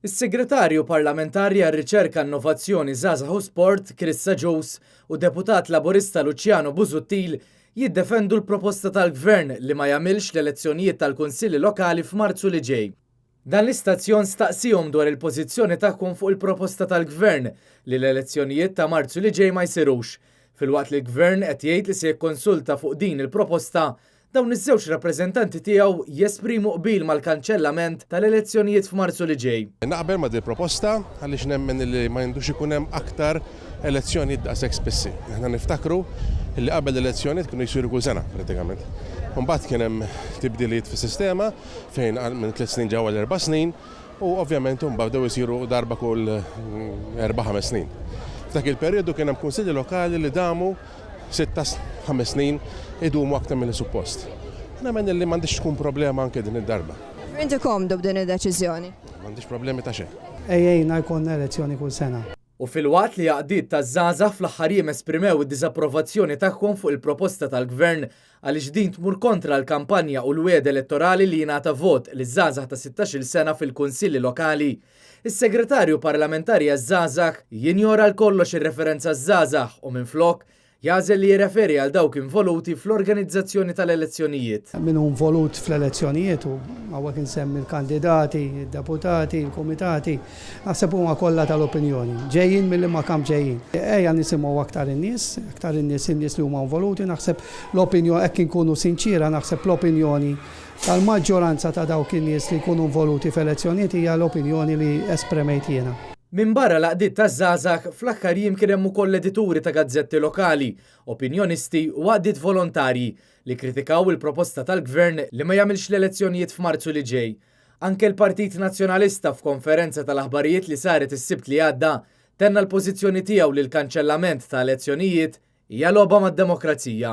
Is-Segretarju Parlamentari għar-Riċerka, Innovazzjoni, Żgħażagħ u Sport, Krista Jones, u deputat Laburista Luciano Busuttil jiddefendu l-proposta tal-Gvern li ma jagħmilx l-elezzjonijiet tal-Kunsilli Lokali f'Marzu li ġej. Dan l-istazzjon staqsihom dwar il-pożizzjoni tagħhom fuq il-proposta tal-Gvern li l-elezzjonijiet ta' Marzu li ġej ma jsirux, filwaqt li l-Gvern qed jgħid li se jikkonsulta fuq din il-proposta. Dawn iż-żewġ rappreżentanti tiegħu jesprimu qbil mal-kanċellament tal-elezzjonijiet f'Marzu li ġej. Naqbel ma' di proposta għaliex nemmen li ma jindux ikun hemm aktar elezzjonijiet daqshekk spissi. Aħna niftakru li qabel l-elezzjonijiet kienu jsiru kull sena pratikament. Mbagħad kien hemm tibdiliet fis-sistema fejn minn 3 snin ġew 4 snin u ovvjament mbagħad isiru darba kull 4-5 snin. F'dak il-perjodu kien hemm kunsilli lokali li damu 6-5 snin idumu aktar mill-suppost. Nemmen li m'għandix tkun problema anke din id-darba. Inti komdu b'din id-deċiżjoni? M'għandix problemi ta' xejn. Ejjejna jkollna elezzjoni kull sena. U fil-waqt li jaqdiet taż-żgħażagħ fl-aħħar jiem esprimew id-diżapprovazzjoni tagħhom fuq il-proposta tal-Gvern għaliex din tmur kontra l-kampanja u l-wiegħed elettorali li jingħata vot liż-żgħażagħ ta' 16-il sena fil-Kunsilli Lokali. Is-Segretarju Parlamentari għaż-Żgħażagħ jinjora l-kollox ir-referenza żgħażagħ u minflok jażel li jirreferi għal dawk involuti fl-organizzazzjoni tal-elezzjonijiet. Min hu involut fl-elezzjonijiet u hawnhekk insemmi l-kandidati, id-deputati, il-kumitati, naħseb huma kollha tal-opinjoni. Ġejjin milli ma kam ġejjin. Ejja nisimgħu aktar in-nies in-nies li huma involuti, naħseb l-opinjoni hekk inkunu sinċira, naħseb l-opinjoni tal-maġġoranza ta' dawk in-nies li jkunu involuti f'elezzjonijiet hija l-opinjoni li espremejt jiena. Min barra l-qdiet taż-żgħażagħ fl-aħħar jiem kien hemm ukoll edituri ta' gazzetti lokali, opinjonisti u għaddiet volontarji li kritikaw il-proposta tal-Gvern li ma jagħmilx l-elezzjonijiet f'Marzu li ġej. Anke l-Partit Nazzjonalista f'konferenza tal-aħbarijiet li saret is-Sibt li għadda tenna l-pożizzjoni tiegħu li l-kanċellament ta' elezzjonijiet hija logħba mad-demokrazija.